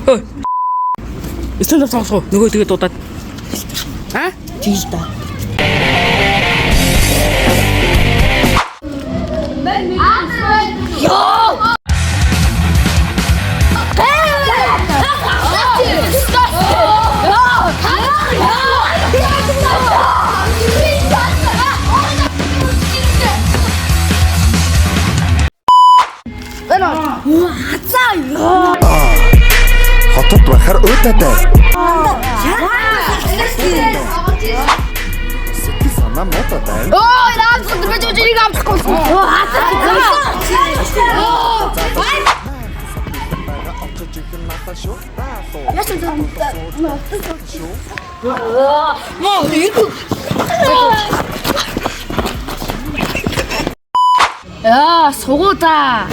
Ой. Эсвэл сонсгоо. Нөгөө тэгээ дуудаад. Аа? Тэгэл да. Йоо! Хотод байхаар өөдөөтэй. Сэтгэл санаа мототой. Ой, наад өдөр байж ирийг авчихгүй. Яа, сугуудаа.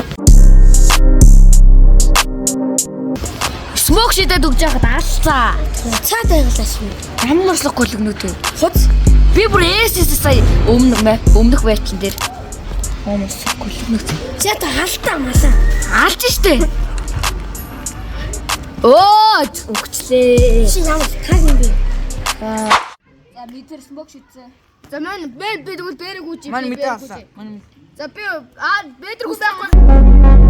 Смок шидэд өгж яхад алцаа. Цаад байгалаа шүү. Амнарслахгүй лгнүүд. Хуц. Би бүр ээсээс сая өмнөх байчин дээр амнарслахгүй лгнүүд. Цаад халтаа малаа. Алж штэ. Оо, өгчлээ. Чи ямар хаг юм бэ? За метр смок шидсэн. За маань би тэгвэл бэрэг үүч. Мань мэдээ авсан. За би метр хүсэхгүй.